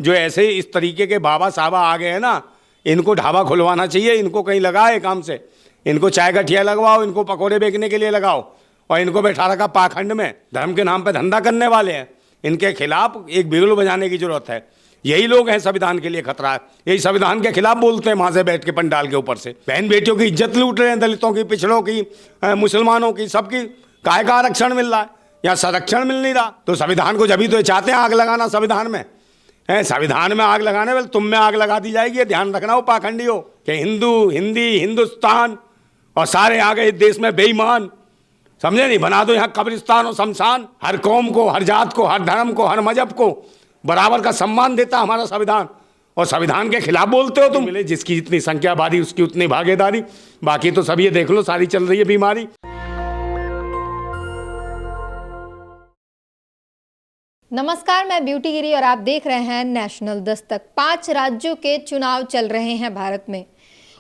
जो ऐसे इस तरीके के बाबा साहबा आ गए हैं ना, इनको ढाबा खुलवाना चाहिए, इनको कहीं लगाए काम से, इनको चाय का ठिया लगवाओ, इनको पकोड़े बेचने के लिए लगाओ, और इनको बैठा रखा पाखंड में, धर्म के नाम पे धंधा करने वाले हैं। इनके खिलाफ एक बिगुल बजाने की जरूरत है। यही लोग हैं संविधान के लिए खतरा है, यही संविधान के खिलाफ बोलते हैं वहां से बैठ के पंडाल के ऊपर से। बहन बेटियों की इज्जत लूट रहे हैं, दलितों की, पिछड़ों की, मुसलमानों की, सबकी काय का आरक्षण मिल रहा है या संरक्षण मिल नहीं रहा। तो संविधान को जब ही तो चाहते हैं आग लगाना संविधान में है, संविधान में आग लगाने वाले तुम में आग लगा दी जाएगी। ये ध्यान रखना हो पाखंडी हो कि हिंदू, हिंदी, हिंदुस्तान और सारे आ गए इस देश में बेईमान, समझे नहीं। बना दो यहाँ कब्रिस्तान और शमशान। हर कौम को, हर जात को, हर धर्म को, हर मजहब को बराबर का सम्मान देता हमारा संविधान, और संविधान के खिलाफ बोलते हो तुम। मिले जिसकी जितनी संख्या बारी उसकी उतनी भागीदारी, बाकी तो सब ये देख लो सारी चल रही है बीमारी। नमस्कार, मैं ब्यूटी गिरी और आप देख रहे हैं नेशनल दस्तक। 5 राज्यों के चुनाव चल रहे हैं भारत में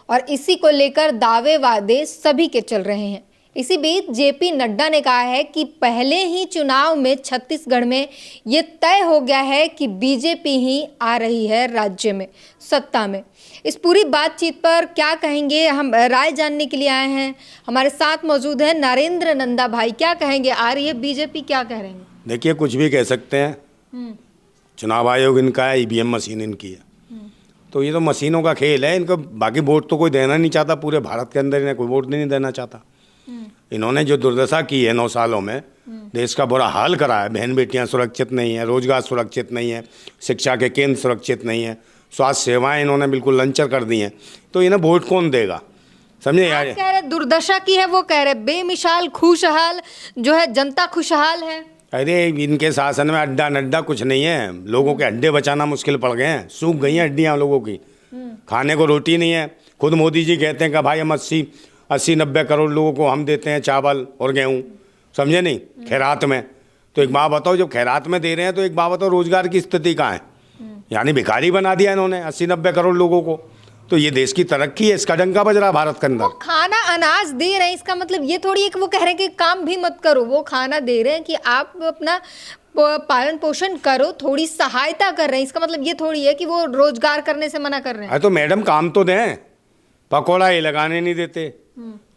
और इसी को लेकर दावे वादे सभी के चल रहे हैं। इसी बीच जेपी नड्डा ने कहा है कि पहले ही चुनाव में छत्तीसगढ़ में ये तय हो गया है कि बीजेपी ही आ रही है राज्य में सत्ता में। इस पूरी बातचीत पर क्या कहेंगे, हम राय जानने के लिए आए हैं। हमारे साथ मौजूद है नरेंद्र नंदा भाई। क्या कहेंगे, आ रही है बीजेपी, क्या कह रहे हैं? देखिए, कुछ भी कह सकते हैं। चुनाव आयोग इनका है, ईवीएम मशीन इनकी है, तो ये तो मशीनों का खेल है। इनको बाकी वोट तो कोई देना नहीं चाहता, पूरे भारत के अंदर इन्हें कोई वोट नहीं देना चाहता। इन्होंने जो दुर्दशा की है 9 सालों में, देश का बुरा हाल करा है। बहन बेटियां सुरक्षित नहीं है, रोजगार सुरक्षित नहीं है, शिक्षा के केंद्र सुरक्षित नहीं है, स्वास्थ्य सेवाएं इन्होंने बिल्कुल लंचर कर दी हैं। तो इन्हें वोट कौन देगा, समझे यार। कह रहे दुर्दशा की है, वो कह रहे बेमिसाल खुशहाल जो है जनता खुशहाल है। अरे इनके शासन में अड्डा नड्डा कुछ नहीं है, लोगों के अड्डे बचाना मुश्किल पड़ गए हैं, सूख गई हैं हड्डियाँ लोगों की, खाने को रोटी नहीं है। खुद मोदी जी कहते हैं कि भाई हम 80-90 करोड़ लोगों को हम देते हैं चावल और गेहूँ, समझे नहीं, खैरात में। तो एक बात बताओ, जब खैरात में दे रहे हैं तो एक बात बताओ रोजगार की स्थिति कहाँ है? यानी भिखारी बना दिया इन्होंने 80-90 करोड़ लोगों को। तो ये देश की तरक्की है, इसका डंका बज रहा भारत के अंदर। खाना अनाज दे रहे हैं, इसका मतलब ये थोड़ी है कि वो कह रहे हैं कि काम भी मत करो। वो खाना दे रहे हैं कि आप अपना पालन पोषण करो, थोड़ी सहायता कर रहे हैं। इसका मतलब ये थोड़ी है कि वो रोजगार करने से मना कर रहे हैं। तो मैडम काम तो दें, पकौड़ा ये लगाने नहीं देते,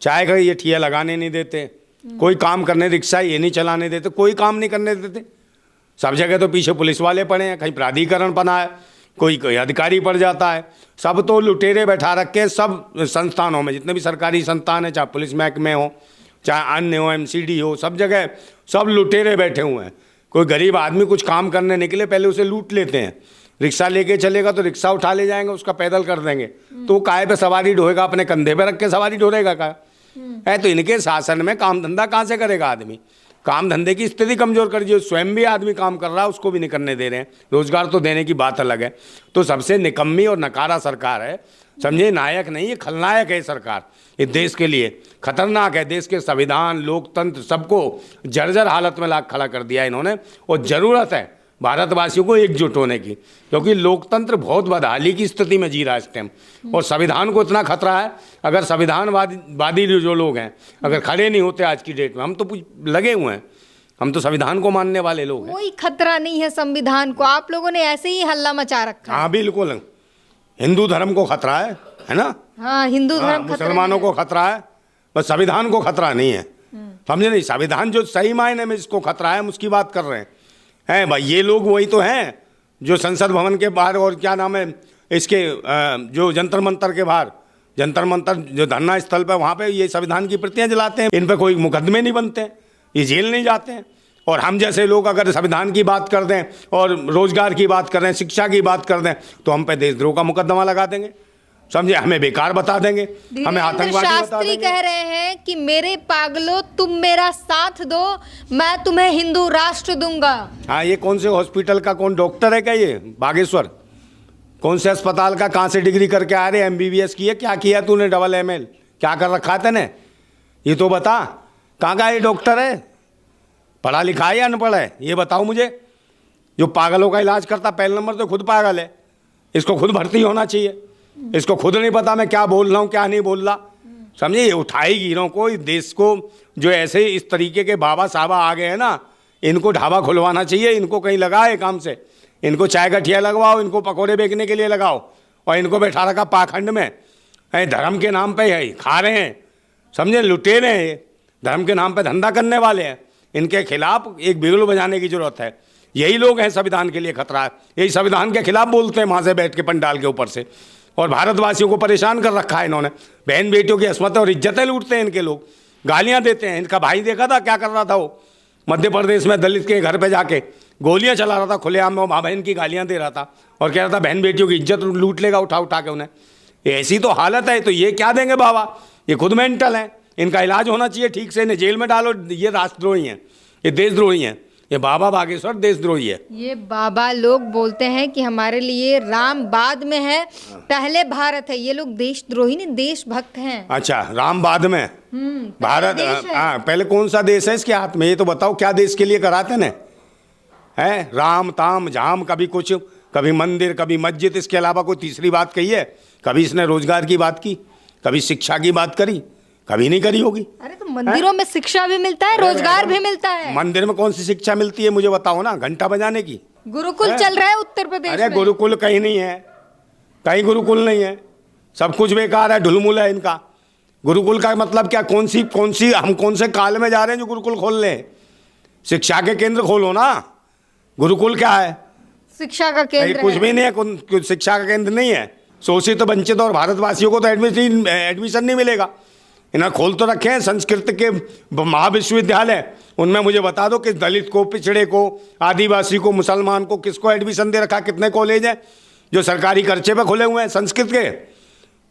चाय का ये ठिया लगाने नहीं देते, कोई काम करने, रिक्शा ये नहीं चलाने देते, कोई काम नहीं करने देते। सब जगह तो पीछे पुलिस वाले पड़े हैं, कहीं प्राधिकरण बना है, कोई अधिकारी पड़ जाता है। सब तो लुटेरे बैठा रखे सब संस्थानों में, जितने भी सरकारी संस्थान हैं, चाहे पुलिस महकमे हो, चाहे अन्य हो, एमसीडी हो, सब जगह सब लुटेरे बैठे हुए हैं। कोई गरीब आदमी कुछ काम करने निकले पहले उसे लूट लेते हैं। रिक्शा लेके चलेगा तो रिक्शा उठा ले जाएंगे, उसका पैदल कर देंगे, तो काय पे सवारी ढोएगा, अपने कंधे पे रख के सवारी ढोएगा का है। तो इनके शासन में काम धंधा कहाँ से करेगा आदमी? काम धंधे की स्थिति कमजोर कर दी, स्वयं भी आदमी काम कर रहा है उसको भी नहीं करने दे रहे हैं। रोजगार तो देने की बात अलग है। तो सबसे निकम्मी और नकारा सरकार है, समझे, नायक नहीं, ये खलनायक है सरकार। ये देश के लिए खतरनाक है, देश के संविधान, लोकतंत्र सबको जर्जर हालत में ला खड़ा कर दिया इन्होंने। और ज़रूरत है भारतवासियों को एकजुट होने की, क्योंकि लोकतंत्र बहुत बदहाली की स्थिति में जी रहा है इस टाइम, और संविधान को इतना खतरा है। अगर संविधानवादी जो लोग हैं अगर खड़े नहीं होते आज की डेट में, हम तो लगे हुए हैं, हम तो संविधान को मानने वाले लोग हैं। कोई खतरा नहीं है संविधान को, आप लोगों ने ऐसे ही हल्ला मचा रखा है। हाँ बिल्कुल, हिंदू धर्म को खतरा है ना। हाँ, हिंदू धर्म, मुसलमानों को खतरा है, बस संविधान को खतरा नहीं है, समझे नहीं। संविधान जो सही मायने में जिसको खतरा है हम उसकी बात कर रहे हैं भाई। ये लोग वही तो हैं जो संसद भवन के बाहर, और क्या नाम है इसके, जो जंतर मंतर के बाहर, जंतर मंतर जो धरना स्थल पर, वहाँ पे ये संविधान की प्रतियां जलाते हैं। इन पे कोई मुकदमे नहीं बनते हैं, ये जेल नहीं जाते हैं। और हम जैसे लोग अगर संविधान की बात कर दें और रोजगार की बात कर दें, शिक्षा की बात कर दें, तो हम पे देशद्रोह का मुकदमा लगा देंगे, समझे, हमें बेकार बता देंगे, हमें आतंकवादी बता देंगे। कह रहे हैं कि मेरे पागलों तुम मेरा साथ दो, मैं तुम्हें हिंदू राष्ट्र दूंगा। हाँ, ये कौन से हॉस्पिटल का कौन डॉक्टर है क्या? ये बागेश्वर कौन से अस्पताल का, कहाँ से डिग्री करके आ रहे? MBBS की है, क्या किया तूने, ML क्या कर रखा था ने? ये तो बता, कहाँ का ये डॉक्टर है? पढ़ा लिखा है या अनपढ़ है? ये बताओ मुझे। जो पागलों का इलाज करता, पहले नंबर तो खुद पागल है, इसको खुद भर्ती होना चाहिए। इसको खुद नहीं पता मैं क्या बोल रहा हूँ क्या नहीं बोल रहा, समझे। ये उठाएगी गिरों को, देश को, जो ऐसे इस तरीके के बाबा साहबा आ गए हैं ना, इनको ढाबा खुलवाना चाहिए, इनको कहीं लगाए काम से, इनको चाय का ठिया लगवाओ, इनको पकोड़े बेचने के लिए लगाओ, और इनको बैठा रखा पाखंड में। धर्म के नाम पे है खा रहे हैं, समझे, लुटेरे हैं ये, धर्म के नाम पे धंधा करने वाले हैं। इनके खिलाफ एक बिगुल बजाने की जरूरत है। यही लोग हैं संविधान के लिए खतरा है, यही संविधान के खिलाफ बोलते हैं वहाँ से बैठ के पंडाल के ऊपर से, और भारतवासियों को परेशान कर रखा है इन्होंने। बहन बेटियों की अस्मतें और इज्जतें लूटते हैं इनके लोग, गालियाँ देते हैं। इनका भाई देखा था क्या कर रहा था, वो मध्य प्रदेश में दलित के घर पे जाके गोलियां चला रहा था खुलेआम में, वो माँ बहन की गालियां दे रहा था और कह रहा था बहन बेटियों की इज्जत लूट लेगा उठा उठा के उन्हें। ऐसी तो हालत है, तो ये क्या देंगे बाबा, ये खुद मेंटल है, इनका इलाज होना चाहिए ठीक से, इन्हें जेल में डालो। ये राष्ट्रद्रोही हैं, ये देशद्रोही हैं, ये बाबा बागेश्वर देशद्रोही है। ये बाबा लोग बोलते हैं कि हमारे लिए राम बाद में है, पहले भारत है। ये लोग देशद्रोही नहीं, देशभक्त हैं। अच्छा, राम बाद में, भारत देश है। हाँ, पहले कौन सा देश है इसके हाथ में, ये तो बताओ क्या देश के लिए कराते ने है। राम ताम झाम, कभी कुछ, कभी मंदिर, कभी मस्जिद, इसके अलावा कोई तीसरी बात कही है? कभी इसने रोजगार की बात की, कभी शिक्षा की बात करी? कभी नहीं करी होगी। अरे तो मंदिरों में शिक्षा भी मिलता है, रोजगार भी मिलता है। मंदिर में कौन सी शिक्षा मिलती है मुझे बताओ ना, घंटा बजाने की? गुरुकुल चल रहा है उत्तर प्रदेश अरे में। गुरुकुल कहीं नहीं है, कहीं गुरुकुल नहीं है, सब कुछ बेकार है, ढुलमुल है इनका। गुरुकुल का मतलब क्या, कौन सी हम कौन से काल में जा रहे हैं जो गुरुकुल खोल रहे हैं? शिक्षा के केंद्र खोलो ना। गुरुकुल क्या है? शिक्षा का केंद्र कुछ है। भी नहीं है, शिक्षा का केंद्र नहीं है। शोषित वंचित और भारतवासियों को तो एडमिशन नहीं मिलेगा। इन्हें खोल तो रखे हैं संस्कृत के महाविश्वविद्यालय, उनमें मुझे बता दो कि दलित को, पिछड़े को, आदिवासी को, मुसलमान को किसको एडमिशन दे रखा? कितने कॉलेज हैं जो सरकारी खर्चे पे खुले हुए हैं संस्कृत के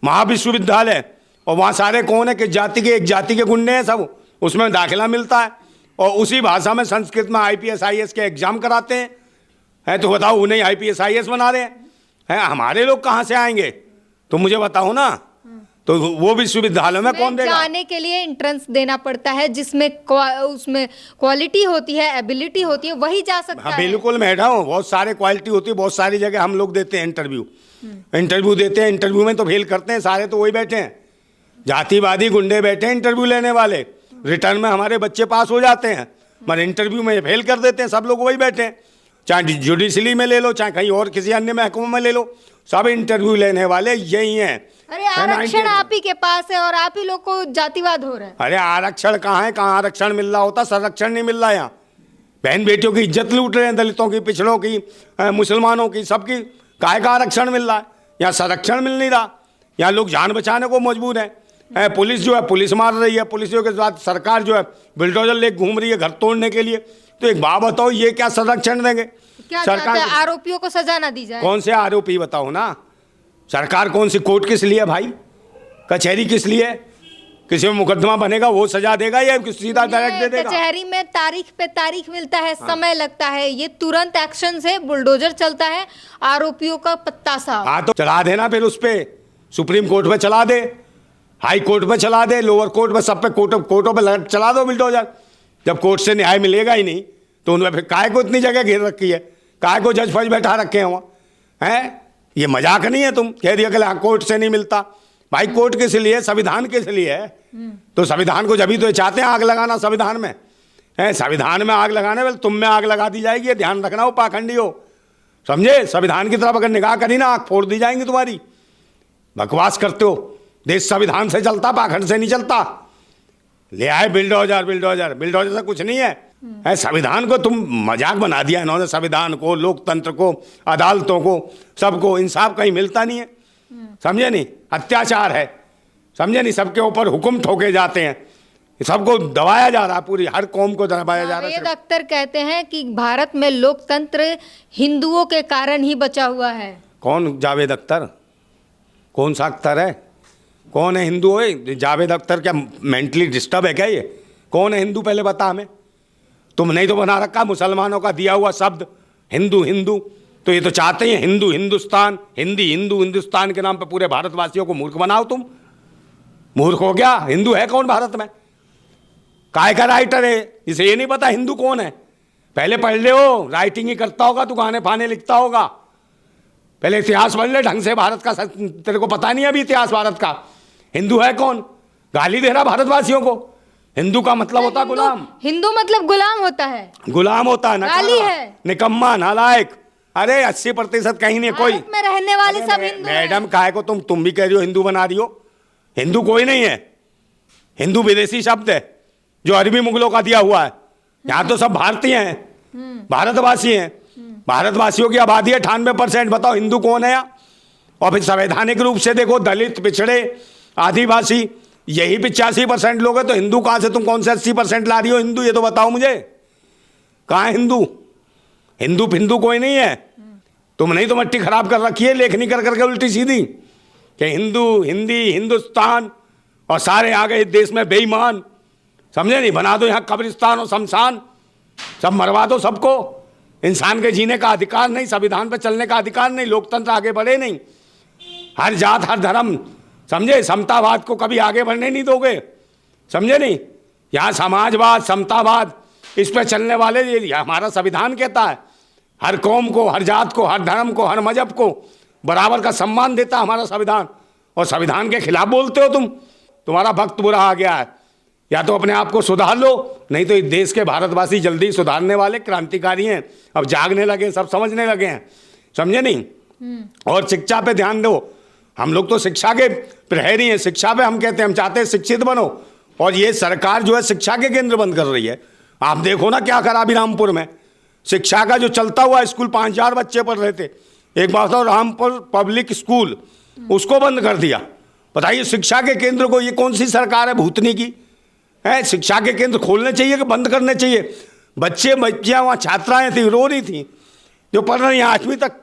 महाविश्वविद्यालय? और वहाँ सारे कौन है कि जाति के, एक जाति के गुंडे हैं सब, उसमें दाखिला मिलता है और उसी भाषा में संस्कृत में IPS IAS के एग्जाम कराते हैं। तो बताओ, उन्हें IPS IAS बना रहे हैं। हमारे लोग कहाँ से आएंगे तुम मुझे बताओ ना। तो वो विश्वविद्यालय में कौन देगा? जाने के लिए एंट्रेंस देना पड़ता है, जिसमें उसमें क्वालिटी होती है, एबिलिटी होती है, वही जा सकता है। बिल्कुल मैडम, बहुत सारे क्वालिटी होती है, बहुत सारी जगह हम लोग देते हैं इंटरव्यू देते हैं, इंटरव्यू में तो फेल करते हैं सारे, तो वही बैठे हैं जातिवादी गुंडे बैठे हैं इंटरव्यू लेने वाले। रिटर्न में हमारे बच्चे पास हो जाते हैं, मगर इंटरव्यू में फेल कर देते हैं। सब लोग वही बैठे हैं, चाहे जुडिशरी में ले लो, चाहे कहीं और किसी अन्य महकमों में ले लो, सब इंटरव्यू लेने वाले यही हैं। अरे आरक्षण आप ही के पास है और आप ही लोग को जातिवाद हो रहा है। अरे आरक्षण कहाँ है, कहाँ आरक्षण मिल रहा होता? संरक्षण नहीं मिल रहा यहाँ। बहन बेटियों की इज्जत लूट रहे हैं, दलितों की, पिछड़ों की, मुसलमानों की, सबकी। काहे का आरक्षण मिल रहा है? यहाँ संरक्षण मिल नहीं रहा। यहाँ लोग जान बचाने को मजबूर हैं। पुलिस जो है, पुलिस मार रही है, पुलिस के साथ सरकार जो है बुलडोजर लेके घूम रही है घर तोड़ने के लिए। तो एक बात बताओ, ये क्या संरक्षण देंगे? क्या सरकार आरोपियों को सजा ना दी जाए? कौन से आरोपी बताओ ना? सरकार कौन सी, कोर्ट किस लिए भाई, कचहरी किस लिए? किसी में मुकदमा बनेगा वो सजा देगा या सीधा डायरेक्ट दे देगा? कचहरी में तारीख पे तारीख मिलता है, समय लगता है। ये तुरंत एक्शन से बुलडोजर चलता है, आरोपियों का पत्ता साफ। हाँ तो चला देना फिर, उस पे सुप्रीम कोर्ट पे चला दे, हाई कोर्ट पे चला दे, लोअर कोर्ट पे, सब पे कोर्टों पे चला दो बुलडोजर। जब कोर्ट से न्याय मिलेगा ही नहीं तो उनमें फिर काय को इतनी जगह घेर रखी है, काय को जज फज बैठा रखे हैं वहाँ हैं? ये मजाक नहीं है? तुम कह दिया कि कोर्ट से नहीं मिलता। भाई कोर्ट किस लिए, संविधान किस लिए है? तो संविधान को, जब ही तो चाहते हैं आग लगाना संविधान में है। संविधान में आग लगाने वाले तुम में आग लगा दी जाएगी, ये ध्यान रखना हो पाखंडी हो, समझे? संविधान की तरफ अगर निगाह करी ना, आग फोड़ दी जाएंगी तुम्हारी। बकवास करते हो, देश संविधान से चलता, पाखंड से नहीं चलता। ले आए बिल्डोजर, बिल्डोजर, बिल्डोजर से कुछ नहीं है। संविधान को तुम मजाक बना दिया इन्होंने, संविधान को, लोकतंत्र को, अदालतों को, सबको। इंसाफ कहीं मिलता नहीं है, समझे नहीं? अत्याचार है, समझे नहीं? सबके ऊपर हुक्म ठोके जाते हैं, सबको दबाया जा रहा है, पूरी हर कौम को दबाया जा रहा है। जावेद अख्तर कहते हैं कि भारत में लोकतंत्र हिंदुओं के कारण ही बचा हुआ है। कौन जावेद अख्तर? कौन सा अख्तर है? कौन है हिंदू? है जावेद अख्तर क्या मेंटली डिस्टर्ब है क्या? ये कौन है हिंदू पहले बता हमें। तुम नहीं तो बना रखा मुसलमानों का दिया हुआ शब्द हिंदू, हिंदू। तो ये तो चाहते हैं हिंदू हिंदुस्तान, हिंदी हिंदू हिंदुस्तान के नाम पे पूरे भारतवासियों को मूर्ख बनाओ। तुम मूर्ख हो क्या? हिंदू है कौन भारत में? काय का राइटर है? इसे ये नहीं पता हिंदू कौन है? पहले पढ़ ले, हो राइटिंग ही करता होगा, तू गाने फाने लिखता होगा। पहले इतिहास पढ़ ले ढंग से भारत का। तेरे को पता नहीं है अभी इतिहास भारत का? हिंदू है कौन? गाली दे रहा भारतवासियों को। हिंदू का मतलब होता गुलाम। हिंदू मतलब गुलाम होता है, गुलाम होता है, गाली है। निकम्मा, नालायक, अरे 80% कहीं नहीं कोई। भारत में रहने वाले सब हिंदू हैं। मैडम काहे को तुम भी कह रही हो हिंदू बना रही हो? हिंदू कोई नहीं है, हिंदू विदेशी शब्द है जो अरबी मुगलों का दिया हुआ है। यहाँ तो सब भारतीय हैं, भारतवासी हैं। भारतवासियों की आबादी है 98%। बताओ हिंदू कौन है यहाँ? और फिर संवैधानिक रूप से देखो, दलित, पिछड़े, आदिवासी, यही 85% लोग हैं। तो हिंदू कहाँ से, तुम कौन से 80% ला रही हो हिंदू? ये तो बताओ मुझे, कहाँ है हिंदू? हिंदू फिंदू कोई नहीं है। तुम नहीं तो मट्टी खराब कर रखी है लेखनी कर करके उल्टी सीधी, कि हिंदू, हिंदी, हिंदुस्तान, और सारे आ गए देश में बेईमान। समझे नहीं? बना दो यहाँ कब्रिस्तान और शमशान, सब मरवा दो सबको। इंसान के जीने का अधिकार नहीं, संविधान पर चलने का अधिकार नहीं, लोकतंत्र आगे बढ़े नहीं। हर जात हर धर्म, समझे, समतावाद को कभी आगे बढ़ने नहीं दोगे। समझे नहीं? यहाँ समाजवाद, समतावाद, इस पर चलने वाले, ये हमारा संविधान कहता है हर कौम को, हर जात को, हर धर्म को, हर मजहब को बराबर का सम्मान देता है हमारा संविधान। और संविधान के खिलाफ बोलते हो तुम। तुम्हारा वक्त बुरा आ गया है, या तो अपने आप को सुधार लो, नहीं तो इस देश के भारतवासी जल्दी सुधारने वाले क्रांतिकारी हैं। अब जागने लगे, सब समझने लगे हैं। समझे नहीं? और शिक्षा पे ध्यान दो। हम लोग तो शिक्षा के प्रहरी हैं, शिक्षा पे हम कहते हैं हम चाहते हैं शिक्षित बनो। और ये सरकार जो है शिक्षा के केंद्र बंद कर रही है। आप देखो ना क्या करा अभी रामपुर में। शिक्षा का जो चलता हुआ स्कूल, 5000 बच्चे पढ़ रहे थे, एक बात बताओ, रामपुर पब्लिक स्कूल, उसको बंद कर दिया। बताइए शिक्षा के केंद्र को, ये कौन सी सरकार है भूतनी की है? शिक्षा के केंद्र खोलने चाहिए कि बंद करने चाहिए? बच्चियाँ वहाँ छात्राएँ थी, रो रही थी, जो पढ़ रही हैं 8वीं तक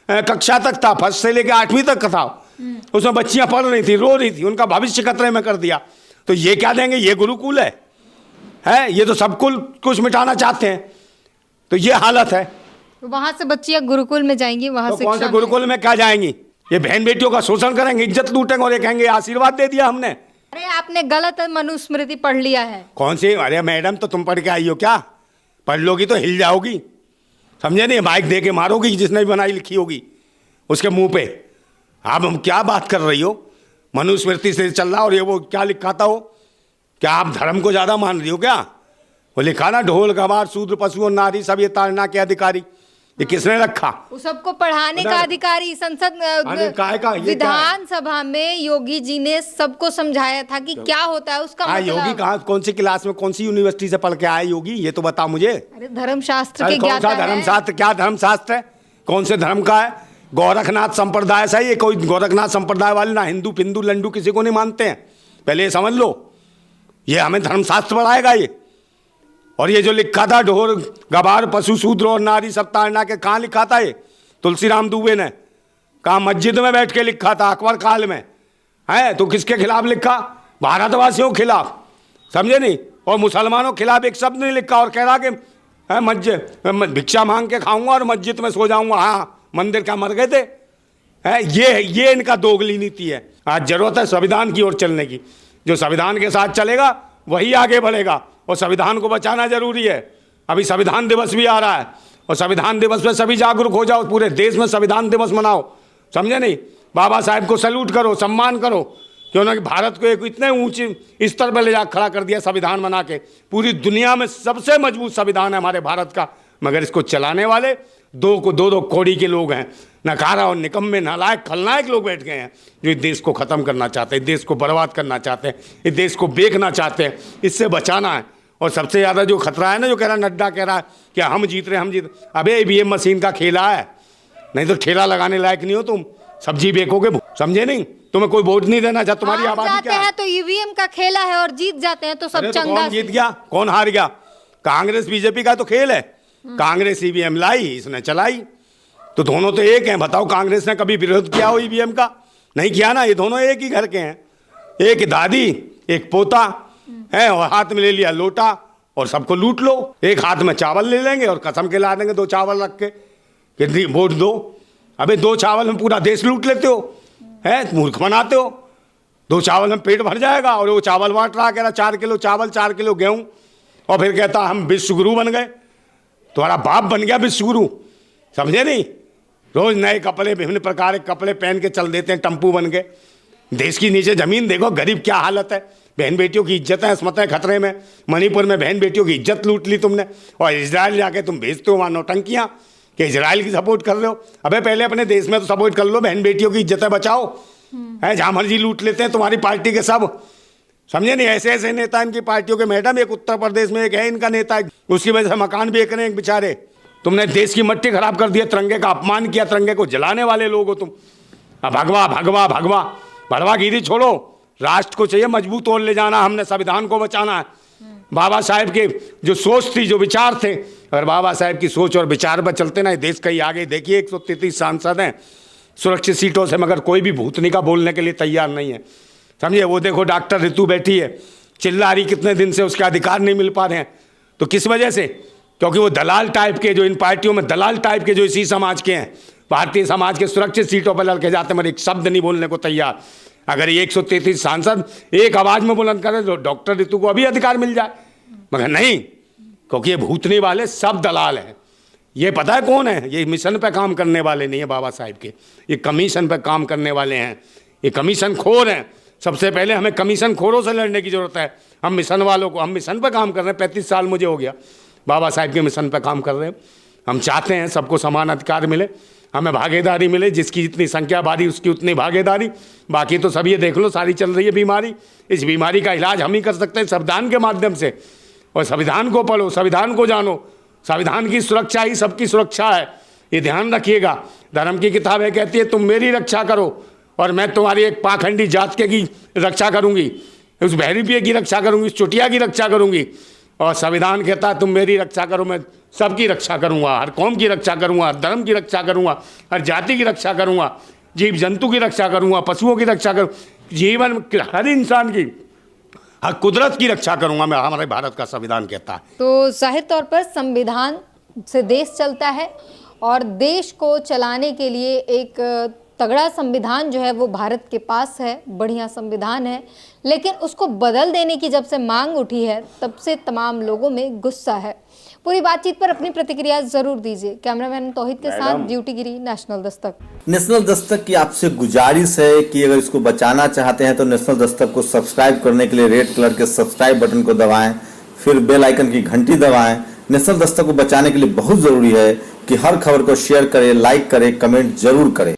कक्षा तक था, फर्स्ट से लेकर 8वीं तक का था, उसमें बच्चियाँ पढ़ रही थी, रो रही थी, उनका भविष्य खतरे में कर दिया। तो ये क्या देंगे? ये गुरुकुल है? ये तो सब कुछ मिटाना चाहते हैं। तो ये हालत है। तो वहां से बच्चियां गुरुकुल में जाएंगी, वहां तो से कौन से गुरुकुल में क्या जाएंगी? ये बहन बेटियों का शोषण करेंगे, इज्जत लूटेंगे, और ये कहेंगे आशीर्वाद दे दिया हमने। अरे आपने गलत मनुस्मृति पढ़ लिया है। कौन सी? अरे मैडम, तो तुम पढ़ के आई हो क्या? पढ़ लोगी तो हिल जाओगी। समझे नहीं? माइक दे के मारोगी जिसने भी बनाई लिखी होगी उसके मुंह पे। आप हम क्या बात कर रही हो? मनुस्मृति से चल रहा, और ये वो क्या लिखाता हो? क्या आप धर्म को ज़्यादा मान रही हो क्या? वो लिखा ना, ढोल गवार शूद्र पशु और नारी सब ये ताड़ना के अधिकारी। ये किसने रखा? उस सबको पढ़ाने का अधिकारी संसद विधानसभा में योगी जी ने सबको समझाया था कि क्या होता है उसका मतलब। योगी कहाँ, कौन सी क्लास में, कौन सी यूनिवर्सिटी से पढ़ के आए योगी? ये तो बता मुझे। अरे धर्मशास्त्र के कौन सा धर्मशास्त्र? क्या धर्मशास्त्र है? कौन से धर्म का है? गोरखनाथ संप्रदाय से? ये कोई गोरखनाथ संप्रदाय वाले ना हिंदू पिंदू लंडू किसी को नहीं मानते हैं, पहले ये समझ लो। ये हमें धर्मशास्त्र पढ़ाएगा ये? और ये जो लिखा था ढोर गवार पशु शूद्र और नारी सब ताड़ना के, कहाँ लिखा था ये? तुलसीराम दुबे ने कहा मस्जिद में बैठ के लिखा था अकबर काल में, है? तो किसके खिलाफ लिखा? भारतवासियों के खिलाफ। समझे नहीं? और मुसलमानों के खिलाफ एक शब्द नहीं लिखा। और कह रहा कि मस्जिद भिक्षा मांग के खाऊंगा और मस्जिद में सो जाऊंगा। हाँ, मंदिर क्या मर गए थे? ये इनका दोगली नीति है। आज जरूरत है संविधान की ओर चलने की। जो संविधान के साथ चलेगा वही आगे बढ़ेगा, और संविधान को बचाना जरूरी है। अभी संविधान दिवस भी आ रहा है, और संविधान दिवस में सभी जागरूक हो जाओ, पूरे देश में संविधान दिवस मनाओ। समझे नहीं? बाबा साहेब को सैल्यूट करो, सम्मान करो, कि उन्होंने भारत को एक इतने ऊंचे स्तर पर ले जा खड़ा कर दिया संविधान बना के। पूरी दुनिया में सबसे मजबूत संविधान है हमारे भारत का, मगर इसको चलाने वाले दो कौड़ी के लोग हैं, नकारा और निकम्मे नालायक खलनायक लोग बैठ गए हैं, जो इस देश को ख़त्म करना चाहते हैं, इस देश को बर्बाद करना चाहते हैं, इस देश को बेचना चाहते हैं। इससे बचाना है। और सबसे ज़्यादा जो खतरा है ना, जो कह रहा है नड्डा कह रहा है कि हम जीत रहे, हम जीत, अबे ईवीएम मशीन का खेला है, नहीं तो ठेला लगाने लायक नहीं हो तुम, सब्जी बेचोगे। समझे नहीं? तुम्हें कोई वोट नहीं देना चाहता। तुम्हारी आबादी क्या है? तो ईवीएम का खेला है, और जीत जाते हैं तो सब चंगा। कौन जीत गया, कौन हार गया? कांग्रेस बीजेपी का तो खेल है। कांग्रेस ईवीएम लाई, इसने चलाई, तो दोनों तो एक हैं। बताओ कांग्रेस ने कभी विरोध किया हो ईवीएम का? नहीं किया ना। ये दोनों एक ही घर के हैं, एक दादी एक पोता है, और हाथ में ले लिया लोटा और सबको लूट लो। एक हाथ में चावल ले लेंगे और कसम के ला देंगे 2 चावल रख के कि वोट दो। अबे 2 चावल में पूरा देश लूट लेते हो, है? मूर्ख बनाते हो। 2 चावल में पेट भर जाएगा, और वो चावल बांट रहा, कह रहा 4 किलो चावल 4 किलो गेहूं, और फिर कहता हम विश्वगुरु बन गए। तुम्हारा बाप बन गया विश्वगुरु। समझे नहीं? रोज नए कपड़े, विभिन्न प्रकार के कपड़े पहन के चल देते हैं, टम्पू बन के। देश की नीचे जमीन देखो, गरीब क्या हालत है। बहन बेटियों की इज्जत है अस्मतें खतरे में। मणिपुर में बहन बेटियों की इज्जत लूट ली तुमने, और इजराइल जाके तुम भेजते हो वहाँ नौटंकियाँ। कि इजराइल की सपोर्ट कर रहे हो। अबे पहले अपने देश में तो सपोर्ट कर लो, बहन बेटियों की इज्जतें बचाओ। है जहाँ मर्जी लूट लेते हैं तुम्हारी पार्टी के सब, समझे नहीं। ऐसे ऐसे नेता इनकी पार्टियों के, मैडम एक उत्तर प्रदेश में एक है इनका नेता, उसकी वजह से मकान बेच रहे हैं बेचारे। तुमने देश की मिट्टी खराब कर दी, तिरंगे का अपमान किया, तिरंगे को जलाने वाले लोग हो तुम। अब भगवा भगवा भगवा भड़वागिरी छोड़ो, राष्ट्र को चाहिए मजबूत और ले जाना, हमने संविधान को बचाना है। बाबा साहेब के जो सोच थी, जो विचार थे, अगर बाबा साहेब की सोच और विचार पर चलते ना, देश कहीं आगे। देखिए 133 सांसद हैं सुरक्षित सीटों से, मगर कोई भी भूतनी का बोलने के लिए तैयार नहीं है, समझिए। वो देखो डॉक्टर ऋतु बैठी है, चिल्ला रही कितने दिन से, उसके अधिकार नहीं मिल पा रहे हैं। तो किस वजह से? क्योंकि वो दलाल टाइप के, जो इन पार्टियों में दलाल टाइप के, जो इसी समाज के हैं, भारतीय समाज के सुरक्षित सीटों पर लड़के जाते, मगर एक शब्द नहीं बोलने को तैयार। अगर ये 133 सांसद एक आवाज में बुलंद करें तो डॉक्टर ऋतु को अभी अधिकार मिल जाए, मगर नहीं, क्योंकि ये भूतनी वाले सब दलाल हैं। ये पता है कौन है? ये मिशन पे काम करने वाले नहीं है बाबा साहेब के, ये कमीशन पे काम करने वाले हैं, ये कमीशन खोर हैं। सबसे पहले हमें कमीशन खोरों से लड़ने की जरूरत है। हम मिशन वालों को, हम मिशन पे काम कर रहे हैं, 35 साल मुझे हो गया बाबा साहेब के मिशन पे काम कर रहे हैं। हम चाहते हैं सबको समान अधिकार मिले, हमें भागीदारी मिले, जिसकी जितनी संख्या भारी उसकी उतनी भागीदारी। बाकी तो सब ये देख लो, सारी चल रही है बीमारी, इस बीमारी का इलाज हम ही कर सकते हैं संविधान के माध्यम से। और संविधान को पढ़ो, संविधान को जानो, संविधान की सुरक्षा ही सबकी सुरक्षा है, ये ध्यान रखिएगा। धर्म की किताब है, कहती है तुम मेरी रक्षा करो और मैं तुम्हारी एक पाखंडी जात के की रक्षा करूंगी, उस बहरीपिये की रक्षा करूंगी, उस चुटिया की रक्षा करूंगी। और संविधान कहता है तुम मेरी रक्षा करो, मैं सबकी रक्षा करूंगा, हर कौम की रक्षा करूंगा, हर धर्म की रक्षा करूंगा, हर जाति की रक्षा करूंगा, जीव जंतु की रक्षा करूंगा, पशुओं की रक्षा करूँ, जीवन हर इंसान की, हर कुदरत की रक्षा करूंगा मैं, हमारे भारत का संविधान कहता है। तो जाहिर तौर पर संविधान से देश चलता है और देश को चलाने के लिए एक तगड़ा संविधान जो है वो भारत के पास है, बढ़िया संविधान है। लेकिन उसको बदल देने की जब से मांग उठी है तब से तमाम लोगों में गुस्सा है। पूरी बातचीत पर अपनी प्रतिक्रिया जरूर दीजिए। कैमरामैन तौहीद के साथ ब्यूटी गिरी, नेशनल दस्तक। नेशनल दस्तक की आपसे गुजारिश है कि अगर इसको बचाना चाहते हैं तो नेशनल दस्तक को सब्सक्राइब करने के लिए रेड कलर के सब्सक्राइब बटन को दबाएं, फिर बेल आइकन की घंटी दबाएं। नेशनल दस्तक को बचाने के लिए बहुत जरूरी है कि हर खबर को शेयर करें, लाइक करें, कमेंट जरूर करें।